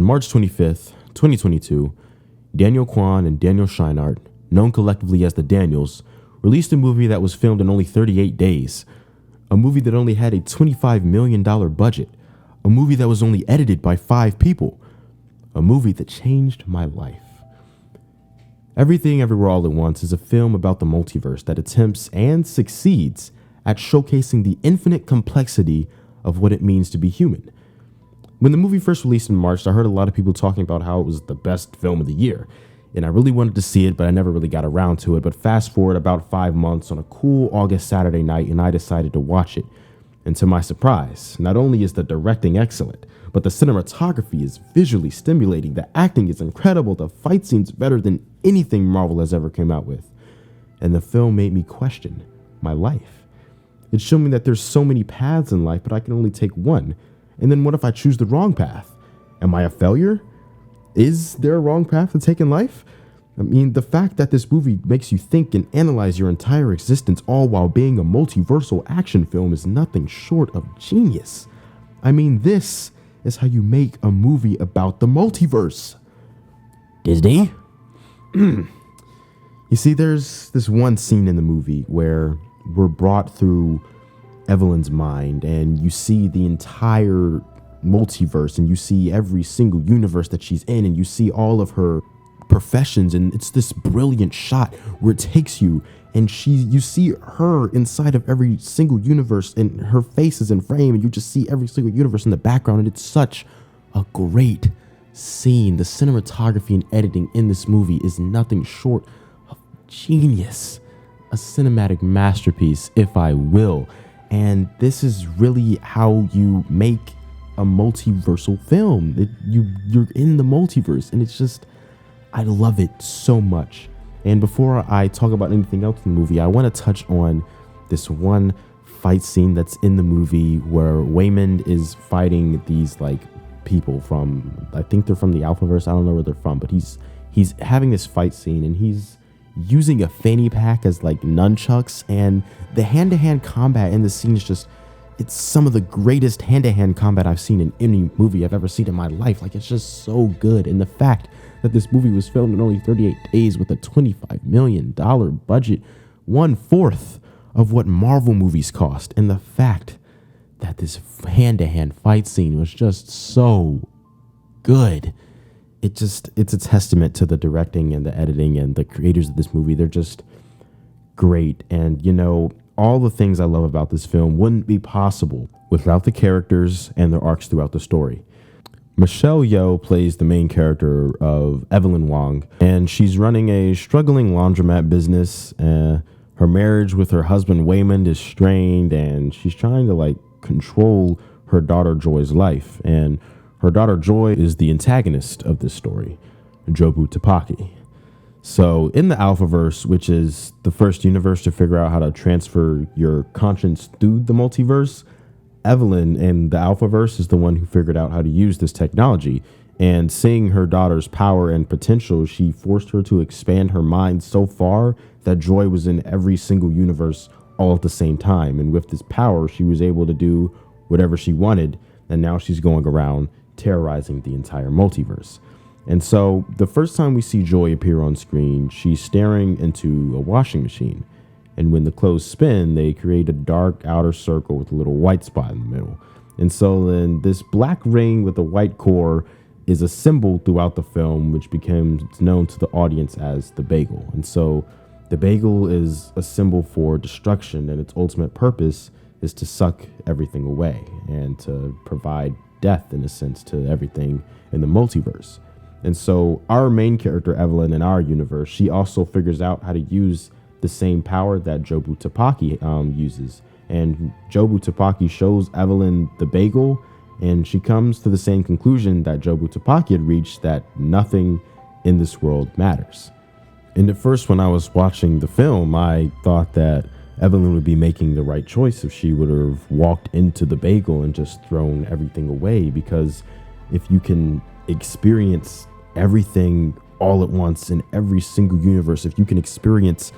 March 25th, 2022, Daniel Kwan and Daniel Scheinert, known collectively as the Daniels, released a movie that was filmed in only 38 days. A movie that only had a $25 million budget. A movie that was only edited by 5 people. A movie that changed my life. Everything Everywhere All at Once is a film about the multiverse that attempts and succeeds at showcasing the infinite complexity of what it means to be human. When the movie first released in March, I heard a lot of people talking about how it was the best film of the year. And I really wanted to see it, but I never really got around to it. But fast forward about 5 months on a cool August Saturday night, and I decided to watch it. And to my surprise, not only is the directing excellent, but the cinematography is visually stimulating. The acting is incredible. The fight scenes better than anything Marvel has ever come out with. And the film made me question my life. It showed me that there's so many paths in life, but I can only take one. And then what if I choose the wrong path? Am I a failure? Is there a wrong path to take in life? I mean, the fact that this movie makes you think and analyze your entire existence all while being a multiversal action film is nothing short of genius. I mean, this is how you make a movie about the multiverse. Disney? You see, there's this one scene in the movie where we're brought through Evelyn's mind and you see the entire multiverse and you see every single universe that she's in and you see all of her professions, and it's this brilliant shot where it takes you and you see her inside of every single universe and her face is in frame and you just see every single universe in the background, and it's such a great scene. The cinematography and editing in this movie is nothing short of genius, a cinematic masterpiece, if I will. And this is really how you make a multiversal film. You're in the multiverse, and it's just, I love it so much. And before I talk about anything else in the movie, I want to touch on this one fight scene that's in the movie where Waymond is fighting these like people from, I think they're from the Alphaverse. I don't know where they're from, but he's having this fight scene and he's using a fanny pack as like nunchucks, and the hand-to-hand combat in the scene is just, it's some of the greatest hand-to-hand combat I've seen in any movie I've ever seen in my life. Like, it's just so good. And the fact that this movie was filmed in only 38 days with a $25 million budget, 1/4 of what Marvel movies cost. And the fact that this hand-to-hand fight scene was just so good. It's a testament to the directing and the editing and the creators of this movie. They're just great. And, you know, all the things I love about this film wouldn't be possible without the characters and their arcs throughout the story. Michelle Yeoh plays the main character of Evelyn Wong, and she's running a struggling laundromat business. Her marriage with her husband Waymond is strained, and she's trying to like control her daughter Joy's life. And her daughter Joy is the antagonist of this story, Jobu Tupaki. So in the Alphaverse, which is the first universe to figure out how to transfer your conscience through the multiverse, Evelyn in the Alphaverse is the one who figured out how to use this technology. And seeing her daughter's power and potential, she forced her to expand her mind so far that Joy was in every single universe all at the same time. And with this power, she was able to do whatever she wanted. And now she's going around terrorizing the entire multiverse. And so the first time we see Joy appear on screen, she's staring into a washing machine. And when the clothes spin, they create a dark outer circle with a little white spot in the middle. And so then this black ring with a white core is a symbol throughout the film, which becomes known to the audience as the bagel. And so the bagel is a symbol for destruction, and its ultimate purpose is to suck everything away and to provide death, in a sense, to everything in the multiverse. And so our main character, Evelyn, in our universe, she also figures out how to use the same power that Jobu Tupaki uses. And Jobu Tupaki shows Evelyn the bagel, and she comes to the same conclusion that Jobu Tupaki had reached, that nothing in this world matters. And at first, when I was watching the film, I thought that Evelyn would be making the right choice if she would have walked into the bagel and just thrown everything away, because if you can experience everything all at once in every single universe, if you can experience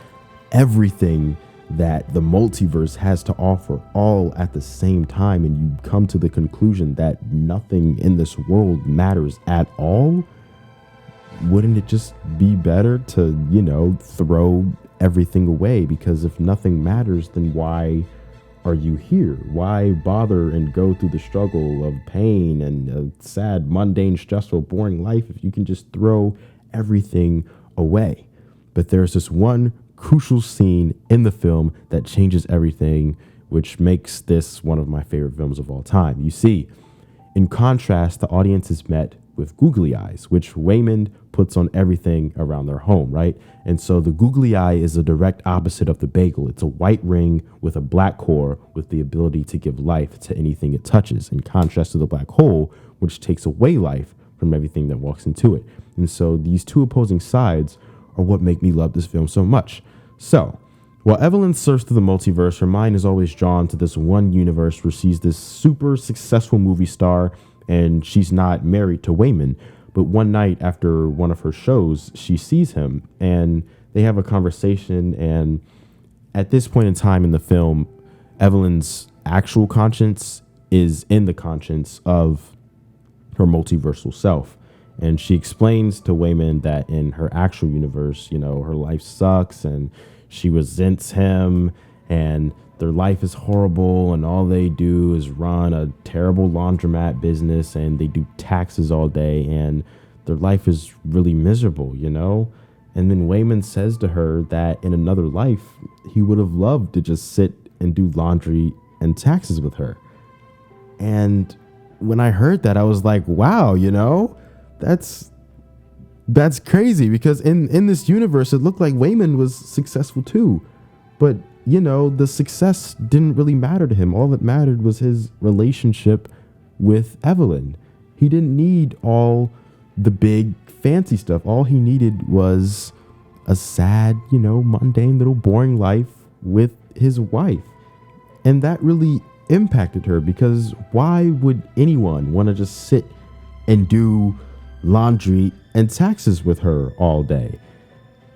everything that the multiverse has to offer all at the same time, and you come to the conclusion that nothing in this world matters at all, wouldn't it just be better to, throw everything away? Because if nothing matters, then why are you here? Why bother and go through the struggle of pain and a sad, mundane, stressful, boring life if you can just throw everything away? But there's this one crucial scene in the film that changes everything, which makes this one of my favorite films of all time. You see, in contrast, the audience is met with googly eyes, which Waymond puts on everything around their home, right? And so the googly eye is a direct opposite of the bagel. It's a white ring with a black core with the ability to give life to anything it touches, in contrast to the black hole, which takes away life from everything that walks into it. And so these two opposing sides are what make me love this film so much. So, while Evelyn surfs through the multiverse, her mind is always drawn to this one universe where she's this super successful movie star and she's not married to Waymond. But one night after one of her shows, she sees him and they have a conversation. And at this point in time in the film, Evelyn's actual conscience is in the conscience of her multiversal self. And she explains to Waymond that in her actual universe, her life sucks and she resents him and their life is horrible and all they do is run a terrible laundromat business and they do taxes all day and their life is really miserable, And then Waymond says to her that in another life, he would have loved to just sit and do laundry and taxes with her. And when I heard that, I was like, wow, that's crazy, because in this universe, it looked like Waymond was successful too. But, the success didn't really matter to him. All that mattered was his relationship with Evelyn. He didn't need all the big fancy stuff. All he needed was a sad, mundane little boring life with his wife. And that really impacted her, because why would anyone want to just sit and do laundry and taxes with her all day?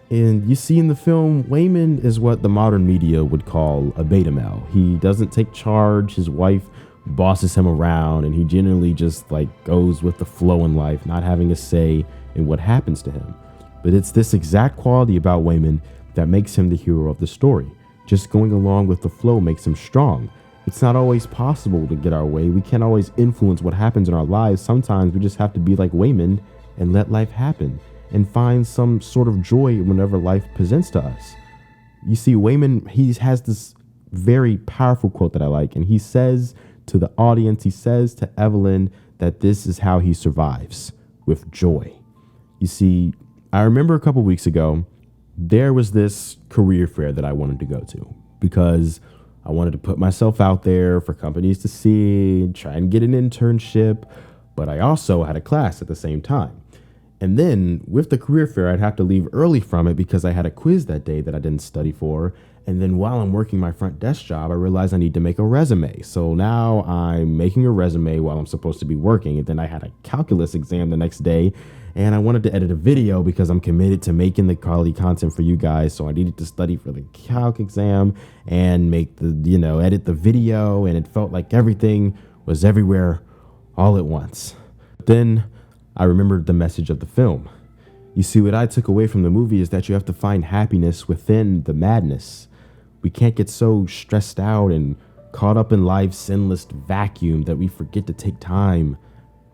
And you see in the film, Waymond is what the modern media would call a beta male. He doesn't take charge. His wife bosses him around, and he generally just goes with the flow in life, not having a say in what happens to him. But it's this exact quality about Waymond that makes him the hero of the story. Just going along with the flow makes him strong. It's not always possible to get our way. We can't always influence what happens in our lives. Sometimes we just have to be like Waymond and let life happen and find some sort of joy whenever life presents to us. You see, Waymond, he has this very powerful quote that I like, and he says to the audience, he says to Evelyn that this is how he survives, with joy. You see, I remember a couple weeks ago, there was this career fair that I wanted to go to because I wanted to put myself out there for companies to see, try and get an internship, but I also had a class at the same time. And then with the career fair, I'd have to leave early from it because I had a quiz that day that I didn't study for. And then while I'm working my front desk job, I realized I need to make a resume. So now I'm making a resume while I'm supposed to be working. And then I had a calculus exam the next day, and I wanted to edit a video because I'm committed to making the quality content for you guys. So I needed to study for the calc exam and make edit the video. And it felt like everything was everywhere all at once. Then I remembered the message of the film. You see, what I took away from the movie is that you have to find happiness within the madness. We can't get so stressed out and caught up in life's endless vacuum that we forget to take time,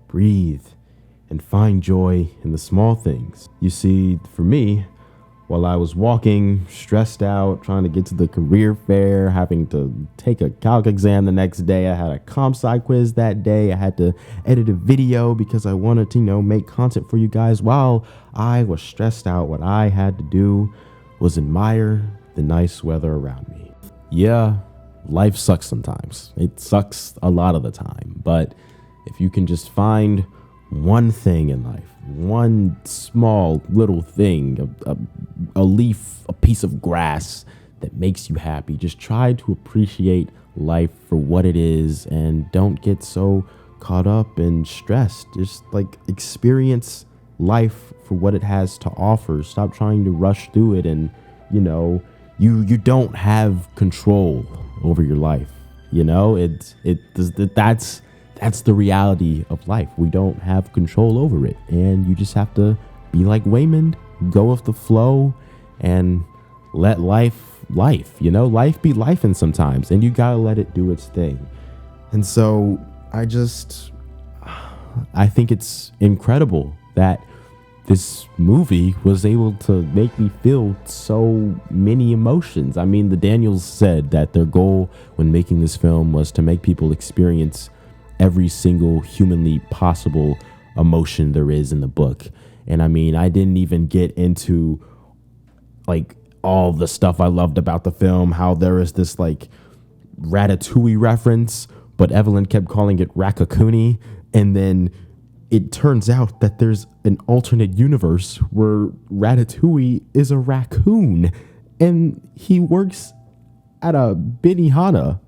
breathe, and find joy in the small things. You see, for me, while I was walking, stressed out, trying to get to the career fair, having to take a calc exam the next day, I had a comp sci quiz that day, I had to edit a video because I wanted to, make content for you guys. While I was stressed out, what I had to do was admire the nice weather around me. Yeah, life sucks sometimes. It sucks a lot of the time. But if you can just find one thing in life, one small little thing, a leaf, a piece of grass that makes you happy, just try to appreciate life for what it is and don't get so caught up and stressed. Just experience life for what it has to offer. Stop trying to rush through it and, you don't have control over your life. You know, that's the reality of life. We don't have control over it, and you just have to be like Waymond, go with the flow, and let life, you know, life be life, and sometimes, and you gotta let it do its thing. And so I think it's incredible that this movie was able to make me feel so many emotions. I mean, the Daniels said that their goal when making this film was to make people experience every single humanly possible emotion there is in the book. And I mean, I didn't even get into like all the stuff I loved about the film, how there is this like Ratatouille reference, but Evelyn kept calling it Raccacoonie. And then it turns out that there's an alternate universe where Ratatouille is a raccoon and he works at a Benihana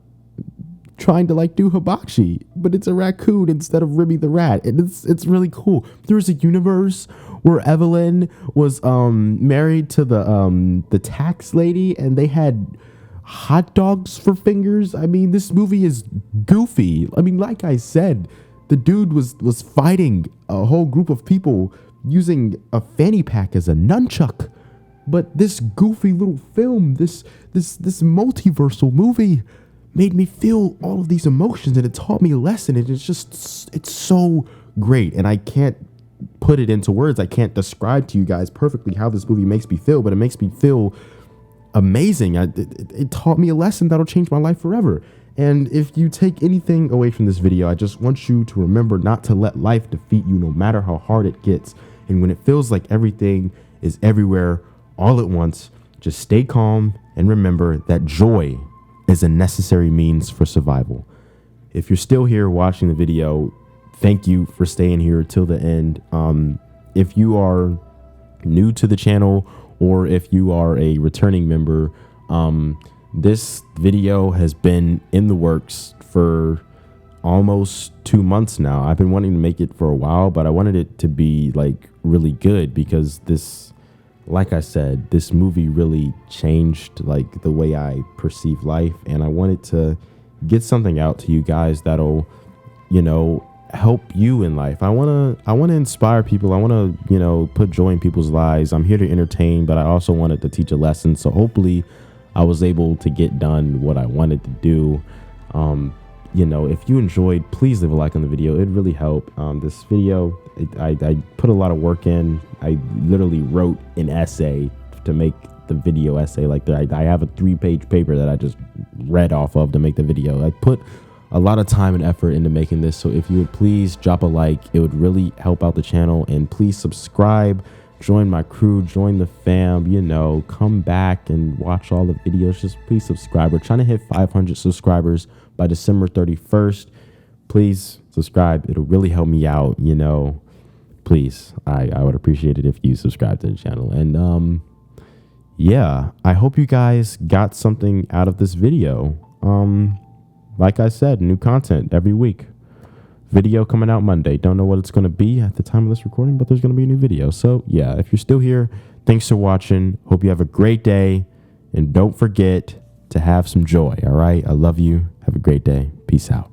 trying to like do hibachi, but it's a raccoon instead of Remy the rat. And it's really cool. There's a universe where Evelyn was married to the tax lady and they had hot dogs for fingers. I mean, this movie is goofy. I mean, like I said, the dude was fighting a whole group of people using a fanny pack as a nunchuck. But this goofy little film, this multiversal movie made me feel all of these emotions, and it taught me a lesson. And it's so great. And I can't put it into words. I can't describe to you guys perfectly how this movie makes me feel, but it makes me feel amazing. It taught me a lesson that'll change my life forever. And if you take anything away from this video, I just want you to remember not to let life defeat you no matter how hard it gets. And when it feels like everything is everywhere all at once, just stay calm and remember that joy is a necessary means for survival. If you're still here watching the video, thank you for staying here till the end. If you are new to the channel or if you are a returning member, this video has been in the works for almost 2 months now. I've been wanting to make it for a while, but I wanted it to be like really good because this, like I said, this movie really changed like the way I perceive life, and I wanted to get something out to you guys that'll, you know, help you in life. I want to inspire people. I want to, you know, put joy in people's lives. I'm here to entertain, but I also wanted to teach a lesson. So hopefully I was able to get done what I wanted to do. You know, if you enjoyed, please leave a like on the video. It really helped. This video, I put a lot of work in. I literally wrote an essay to make the video essay like that. I have a 3-page paper that I just read off of to make the video. I put a lot of time and effort into making this. So if you would please drop a like, it would really help out the channel. And please subscribe, join my crew, join the fam, you know, come back and watch all the videos. Just please subscribe. We're trying to hit 500 subscribers by December 31st. Please subscribe. It'll really help me out, you know. Please, I would appreciate it if you subscribe to the channel. And yeah, I hope you guys got something out of this video. Like I said, new content every week. Video coming out Monday. Don't know what it's going to be at the time of this recording, but there's going to be a new video. So yeah, if you're still here, thanks for watching. Hope you have a great day, and don't forget to have some joy. All right. I love you. Have a great day. Peace out.